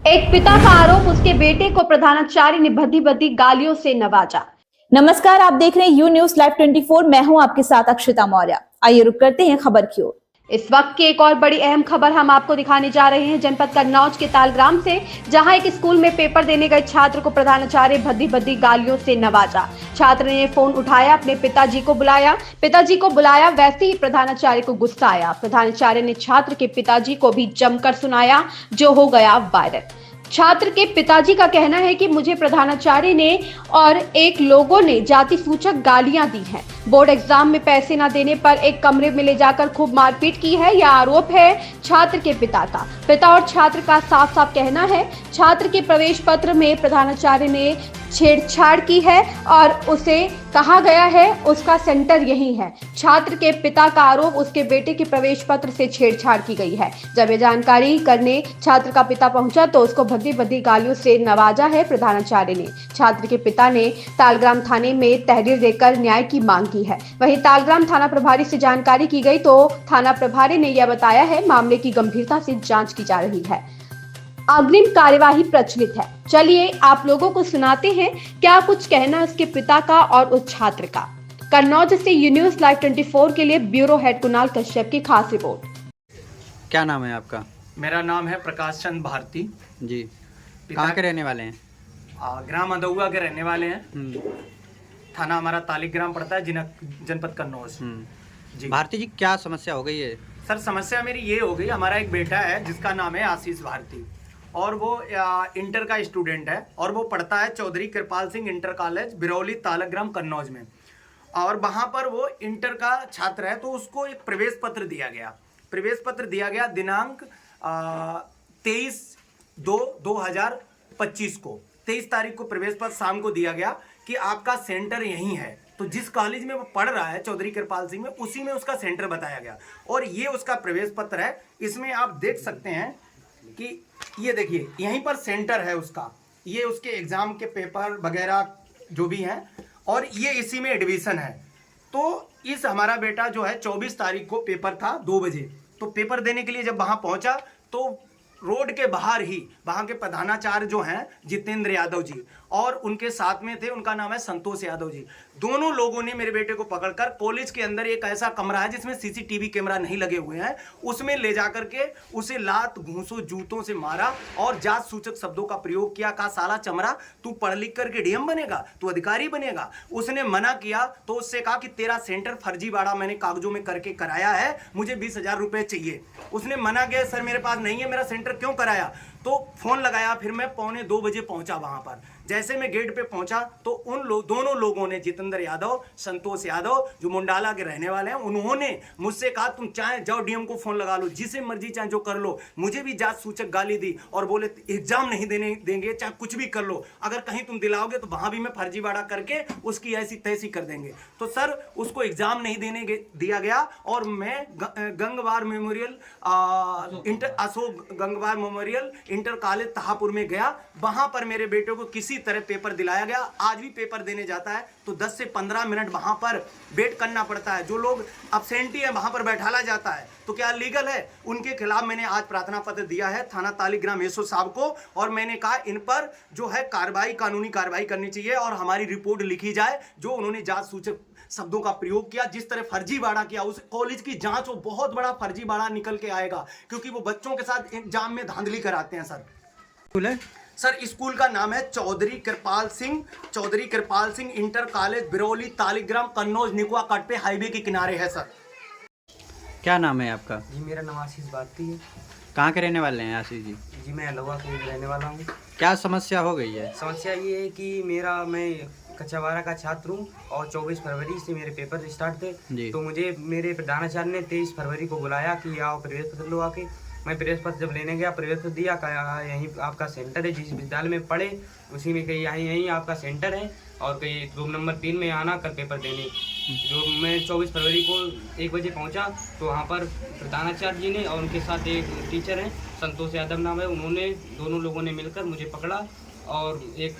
एक पिता का आरोप, उसके बेटे को प्रधानाचार्य ने भद्दी भद्दी गालियों से नवाजा। नमस्कार, आप देख रहे हैं यू न्यूज लाइव 24। मैं हूं आपके साथ अक्षिता मौर्य। आइए रुक करते हैं खबर की ओर। इस वक्त की एक और बड़ी अहम खबर हम आपको दिखाने जा रहे हैं जनपद कन्नौज के तालग्राम से, जहां एक स्कूल में पेपर देने गए छात्र को प्रधानाचार्य भद्दी भद्दी गालियों से नवाजा। छात्र ने फोन उठाया, अपने पिताजी को बुलाया। वैसे ही प्रधानाचार्य को गुस्सा आया। प्रधानाचार्य ने छात्र के पिताजी को भी जमकर सुनाया, जो हो गया वायरल। छात्र के पिताजी का कहना है कि मुझे प्रधानाचार्य ने और एक लोगों ने जाति सूचक गालियां दी हैं। बोर्ड एग्जाम में पैसे न देने पर एक कमरे में ले जाकर खूब मारपीट की है। यह आरोप है छात्र के पिता और छात्र का साफ साफ कहना है, छात्र के प्रवेश पत्र में प्रधानाचार्य ने छेड़छाड़ की है और उसे कहा गया है उसका सेंटर यही है। छात्र के पिता का आरोप, उसके बेटे के प्रवेश पत्र से छेड़छाड़ की गई है। जब ये जानकारी करने छात्र का पिता पहुंचा तो उसको भद्दी भद्दी गालियों से नवाजा है प्रधानाचार्य ने। छात्र के पिता ने तालग्राम थाने में तहरीर देकर न्याय की मांग की है। वहीं तालग्राम थाना प्रभारी से जानकारी की गई तो थाना प्रभारी ने यह बताया है, मामले की गंभीरता से जांच की जा रही है, अग्रिम कार्यवाही प्रचलित है। चलिए आप लोगों को सुनाते हैं क्या कुछ कहना उसके पिता का और उस छात्र का। कन्नौज से यू न्यूज लाइव 24 के लिए ब्यूरो हेड कुणाल कश्यप की खास रिपोर्ट। क्या नाम है आपका? मेरा नाम है प्रकाश चंद भारती जी। कहाँ के रहने वाले हैं? ग्राम अदौआ के रहने वाले हैं। थाना हमारा तालिग्राम पड़ता है, जनपद कन्नौज। जी भारती जी, क्या समस्या हो गई है? सर, समस्या मेरी ये हो गई, हमारा एक बेटा है जिसका नाम है आशीष भारती और वो इंटर का स्टूडेंट है और वो पढ़ता है चौधरी कृपाल सिंह इंटर कॉलेज बिरौली तालग्राम कन्नौज में। और वहाँ पर वो इंटर का छात्र है, तो उसको एक प्रवेश पत्र दिया गया दिनांक 23/2/2025 को। 23 तारीख को प्रवेश पत्र शाम को दिया गया कि आपका सेंटर यहीं है। तो जिस कॉलेज में वो पढ़ रहा है चौधरी कृपाल सिंह में, उसी में उसका सेंटर बताया गया और ये उसका प्रवेश पत्र है। इसमें आप देख सकते हैं कि ये देखिए यहीं पर सेंटर है उसका, ये उसके एग्जाम के पेपर वगैरह जो भी हैं और ये इसी में एडमिशन है। तो इस हमारा बेटा जो है 24 तारीख को पेपर था 2 बजे, तो पेपर देने के लिए जब वहां पहुंचा तो रोड के बाहर ही वहां के प्रधानाचार्य जो हैं जितेंद्र यादव जी और उनके साथ में थे, उनका नाम है संतोष यादव जी, दोनों लोगों ने मेरे बेटे को पकड़कर कॉलेज के अंदर एक ऐसा कमरा है जिसमें सीसीटीवी कैमरा नहीं लगे हुए हैं, उसमें ले जाकर के उसे लात घूंसों जूतों से मारा और जात सूचक शब्दों का प्रयोग किया। कहा साला चमरा, तू पढ़ लिख करके डीएम बनेगा, तू अधिकारी बनेगा। उसने मना किया तो उससे कहा कि तेरा सेंटर फर्जीवाड़ा मैंने कागजों में करके कराया है, मुझे 20,000 रुपए चाहिए। उसने मना किया, सर मेरे पास नहीं है, मेरा सेंटर क्यों कराया। तो फोन लगाया, फिर मैं 1:45 बजे पहुंचा वहां पर। जैसे मैं गेट पे पहुंचा तो दोनों लोगों ने, जितेंद्र यादव, संतोष यादव जो मुंडाला के रहने वाले हैं, उन्होंने मुझसे कहा तुम चाहे जाओ डीएम को फोन लगा लो, जिसे मर्जी चाहे जो कर लो। मुझे भी जात सूचक गाली दी और बोले एग्जाम नहीं देने देंगे, चाहे कुछ भी कर लो, अगर कहीं तुम दिलाओगे तो वहां भी मैं फर्जीवाड़ा करके उसकी ऐसी तैसी कर देंगे। तो सर उसको एग्जाम नहीं देने दिया गया और मैं Gangwar memorial Ashok Gangwar memorial inter college Tahapur में गया। वहां पर मेरे बेटे को किसी तरह पेपर दिलाया गया। आज भी पेपर देने जाता है तो 10 से 15 मिनट वहां पर वेट करना पड़ता है। जो लोग अब्सेंटी है वहां पर बैठाला जाता है, तो क्या लीगल है? उनके खिलाफ मैंने आज प्रार्थना पत्र दिया है थाना तालिग्राम एसओ साहब को और मैंने कहा इन पर जो है कानूनी कार्रवाई करनी चाहिए और हमारी रिपोर्ट लिखी जाए। जो उन्होंने जात सूचक शब्दों का प्रयोग किया, जिस तरह फर्जीवाड़ा किया, उस कॉलेज की जांच हो, बहुत बड़ा फर्जीवाड़ा निकल के आएगा, क्योंकि वो बच्चों के साथ एग्जाम में धांधली कराते हैं। सर स्कूल का नाम है Chaudhary Kripal Singh inter college Birauli Taligram Kannauj Nikua cut पे हाईवे के किनारे है। सर क्या नाम है आपका? जी मेरा नाम आशीष भारती है। कहाँ के रहने वाले हैं आशीष जी? जी मैं अदौआ के रहने वाला हूँ। क्या समस्या हो गई है? समस्या ये है कि मैं कक्षा 12 का छात्र हूँ और 24 फरवरी से मेरे पेपर स्टार्ट थे। तो मुझे मेरे प्रधानाचार्य ने 23 फरवरी को बुलाया कि आओ प्रवेश पत्र लो आके। मैं प्रवेश पत्र जब लेने गया, प्रवेश पत्र दिया, कहा यहीं आपका सेंटर है, जिस विद्यालय में पढ़े उसी में कहीं यहीं आपका सेंटर है और कहीं रूम नंबर 3 में आना कल पेपर देने। जो मैं 24 फरवरी को 1 बजे पहुंचा तो वहां पर प्रधानाचार्य जी ने और उनके साथ एक टीचर हैं संतोष यादव नाम है, उन्होंने दोनों लोगों ने मिलकर मुझे पकड़ा और एक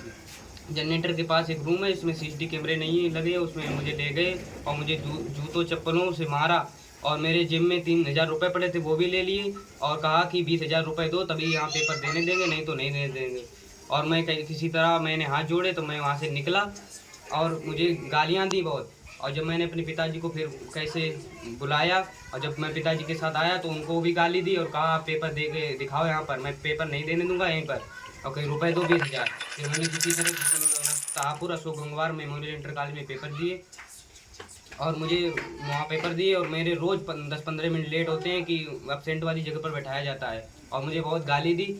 जनरेटर के पास एक रूम है, इसमें सीसीटीवी कैमरे नहीं लगे, उसमें मुझे ले गए और मुझे जूतों चप्पलों से मारा और मेरे जिम में 3000 रुपये पड़े थे, वो भी ले लिए और कहा कि 20,000 रुपये दो तभी यहाँ पेपर देने देंगे, नहीं तो नहीं देने देंगे। और मैं किसी तरह मैंने हाथ जोड़े तो मैं वहाँ से निकला और मुझे गालियाँ दी बहुत। और जब मैंने अपने पिताजी को फिर कैसे बुलाया और जब मैं पिताजी के साथ आया तो उनको भी गाली दी और कहा पेपर दे के दिखाओ यहाँ पर, मैं पेपर नहीं देने दूंगा यहीं पर, और कहीं रुपए दो 20,000। फिर मैंने किसी तरह Shahpur Ashok Gangwar memorial inter college में पेपर दिए और मुझे वहाँ पेपर दिए और मेरे रोज़ 10-15 मिनट लेट होते हैं कि एब्सेंट वाली जगह पर बैठाया जाता है और मुझे बहुत गाली दी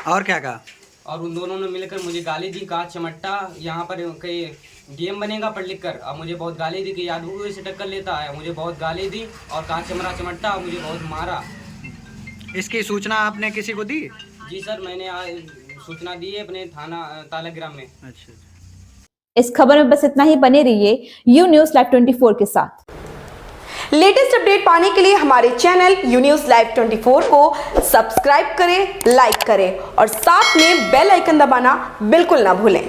और क्या कहा? और उन दोनों ने मिलकर मुझे गाली दी, कहा चमट्टा यहाँ पर कहीं गेम बनेगा पढ़ लिख कर। और मुझे बहुत गाली दी कि यादव से टक्कर लेता है, मुझे बहुत गाली दी और कहा चमड़ा चमट्टा और मुझे बहुत मारा। इसकी सूचना आपने किसी को दी? जी सर, मैंने सूचना दी है अपने थाना तालाग्राम में। अच्छा। इस खबर में बस इतना ही। बने रहिए यू न्यूज़ लाइव 24 के साथ। लेटेस्ट अपडेट पाने के लिए हमारे चैनल यू न्यूज़ लाइव 24 को सब्सक्राइब करें, लाइक करें और साथ में बेल आइकन दबाना बिल्कुल ना भूलें।